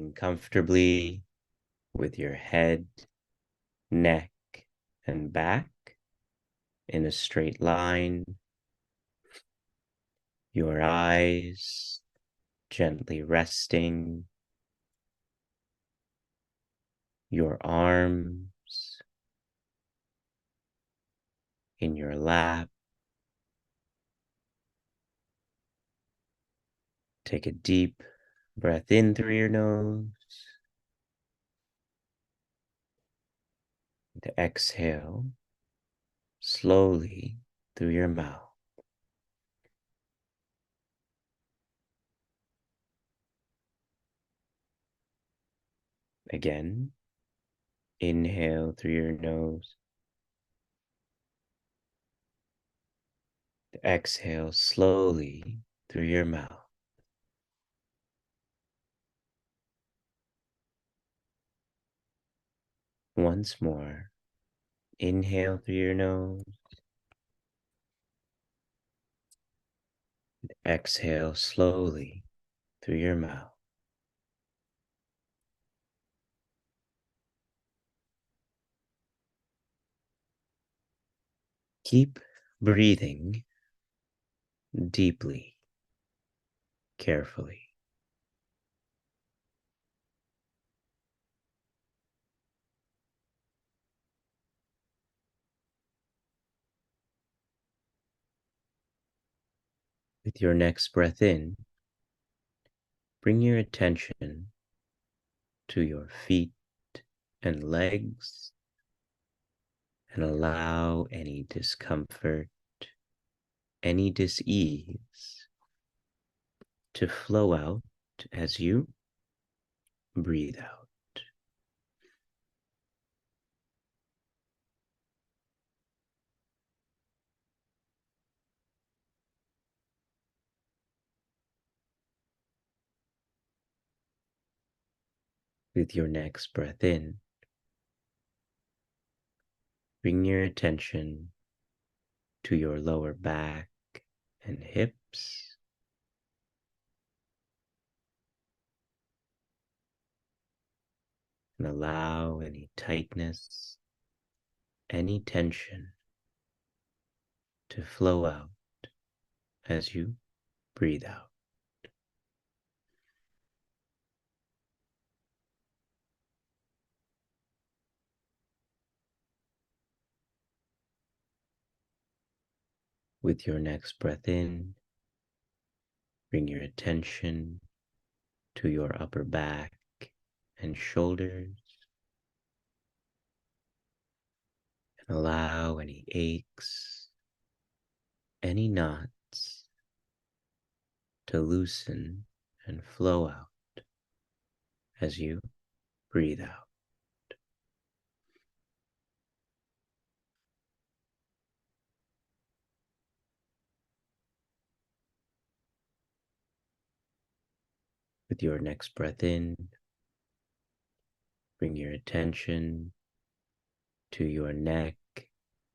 sitting comfortably with your head, neck, and back in a straight line, your eyes gently resting, your arms in your lap. Take a deep breath in through your nose. And exhale slowly through your mouth. Again, inhale through your nose. Exhale slowly through your mouth. Once more, inhale through your nose. Exhale slowly through your mouth. Keep breathing deeply, carefully. With your next breath in, bring your attention to your feet and legs and allow any discomfort, any dis-ease to flow out as you breathe out. With your next breath in, bring your attention to your lower back and hips. And allow any tightness, any tension to flow out as you breathe out. With your next breath in, bring your attention to your upper back and shoulders. And allow any aches, any knots to loosen and flow out as you breathe out. With your next breath in, bring your attention to your neck,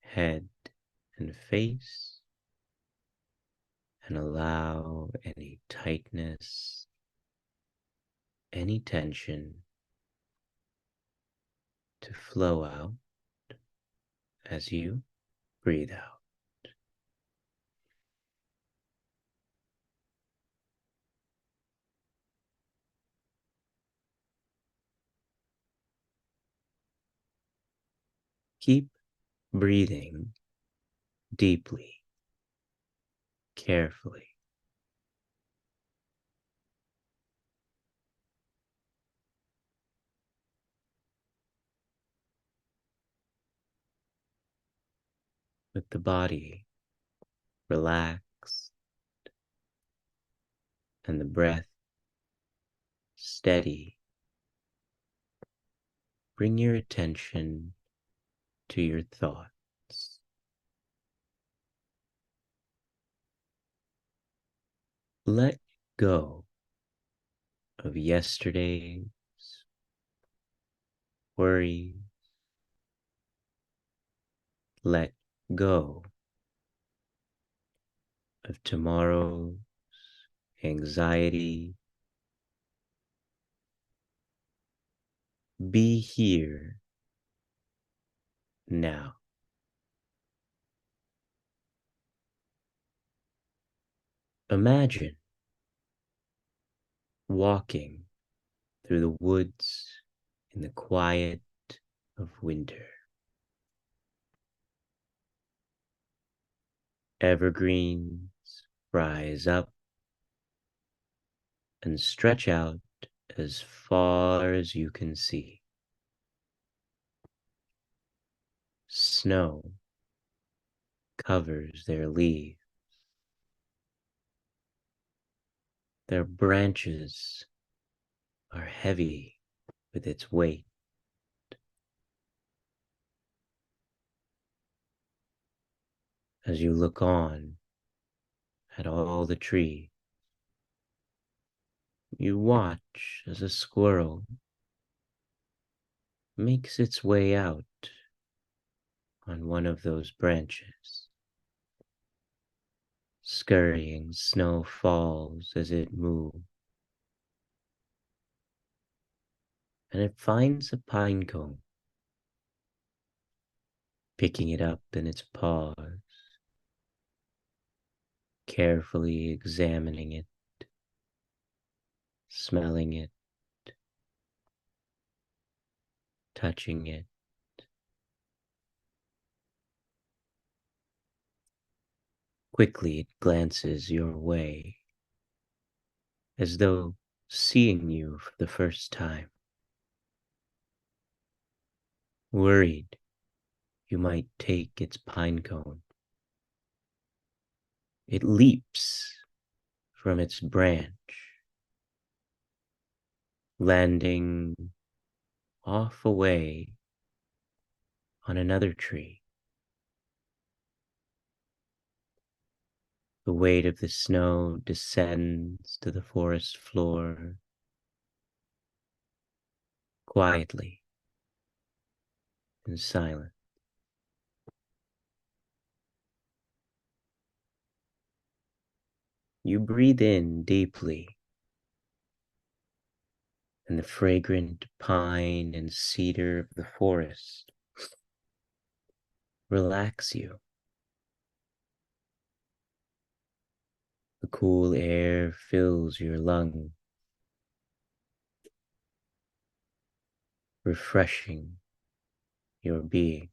head, and face, and allow any tightness, any tension to flow out as you breathe out. Keep breathing deeply, carefully. With the body relaxed and the breath steady, bring your attention to your thoughts. Let go of yesterday's worries. Let go of tomorrow's anxiety Be here now. Imagine walking through the woods in the quiet of winter. Evergreens rise up and stretch out as far as you can see. Snow covers their leaves. Their branches are heavy with its weight. As you look on at all the trees, you watch as a squirrel makes its way out on one of those branches. Scurrying snow falls as it moves, and it finds a pine cone, picking it up in its paws, carefully examining it, smelling it, touching it. Quickly it glances your way, as though seeing you for the first time. Worried you might take its pine cone, it leaps from its branch, landing off away on another tree. The weight of the snow descends to the forest floor quietly and silent. You breathe in deeply, and the fragrant pine and cedar of the forest relax you. The cool air fills your lungs, refreshing your being.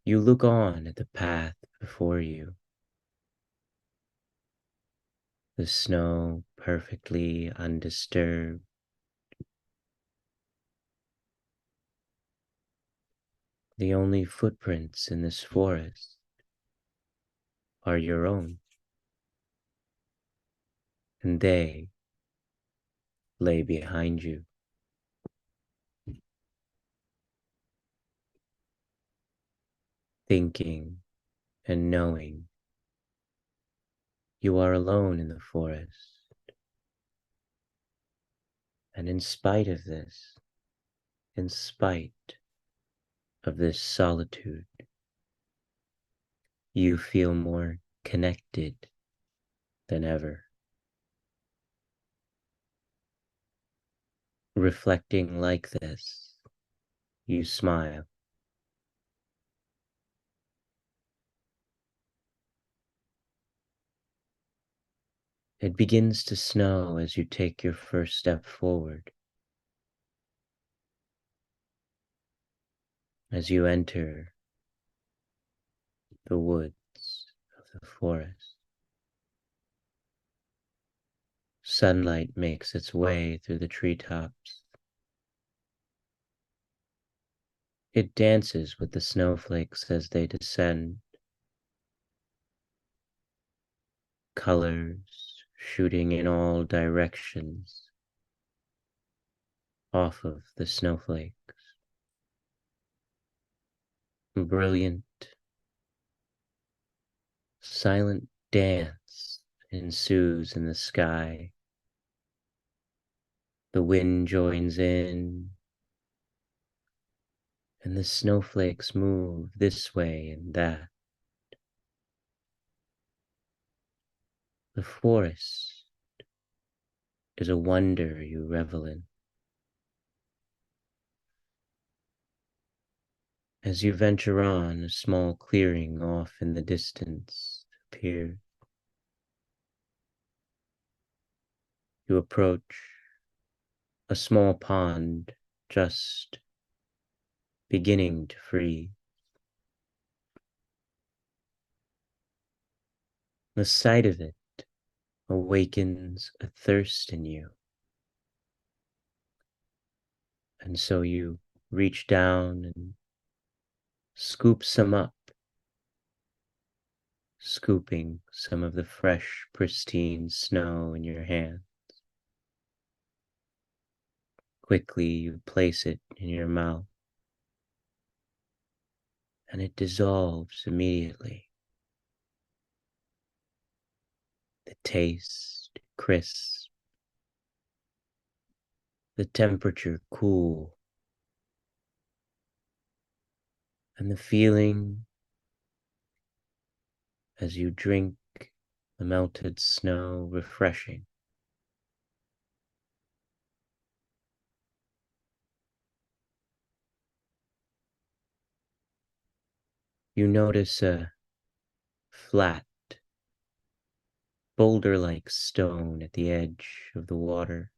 You look on at the path before you, the snow perfectly undisturbed. The only footprints in this forest are your own, and they lay behind you. Thinking and knowing you are alone in the forest. And in spite of this, in spite of this solitude, you feel more connected than ever. Reflecting like this, you smile. It begins to snow as you take your first step forward. As you enter the woods of the forest, sunlight makes its way through the treetops. It dances with the snowflakes as they descend, colors shooting in all directions off of the snowflakes. Brilliant, silent dance ensues in the sky. The wind joins in, and the snowflakes move this way and that. The forest is a wonder you revel in. As you venture on, a small clearing off in the distance appears. You approach a small pond just beginning to freeze. The sight of it awakens a thirst in you, and so you reach down and scoop some up, scooping some of the fresh, pristine snow in your hand. Quickly you place it in your mouth, and it dissolves immediately. The taste crisp, the temperature cool, and the feeling as you drink the melted snow refreshing. You notice a flat, boulder-like stone at the edge of the water.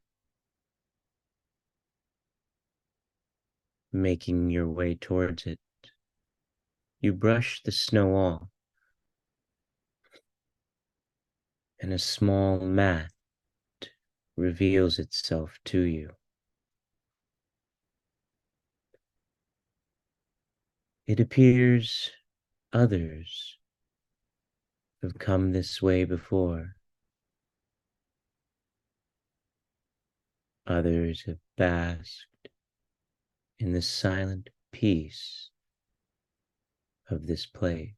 Making your way towards it, you brush the snow off, and a small mat reveals itself to you. It appears others have come this way before. Others have basked in the silent peace of this place.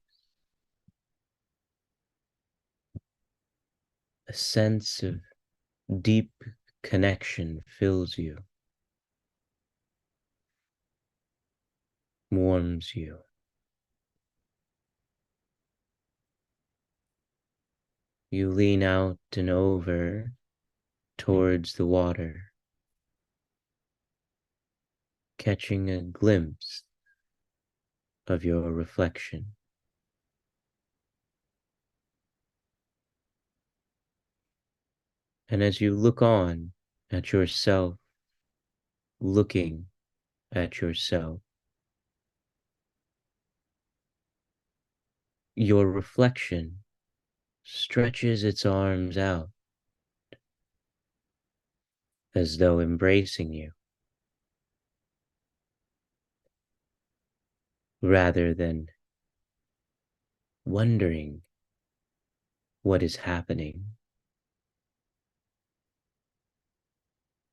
A sense of deep connection fills you, warms you. You lean out and over towards the water, catching a glimpse of your reflection. And as you look on at yourself, looking at yourself, your reflection stretches its arms out as though embracing you, rather than wondering what is happening.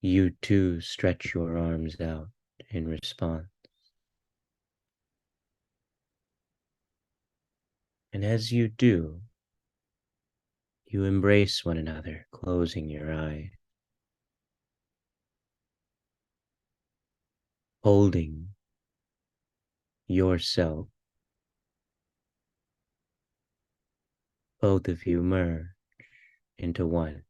You too stretch your arms out in response. And as you do, you embrace one another, closing your eyes, holding yourself. Both of you merge into one.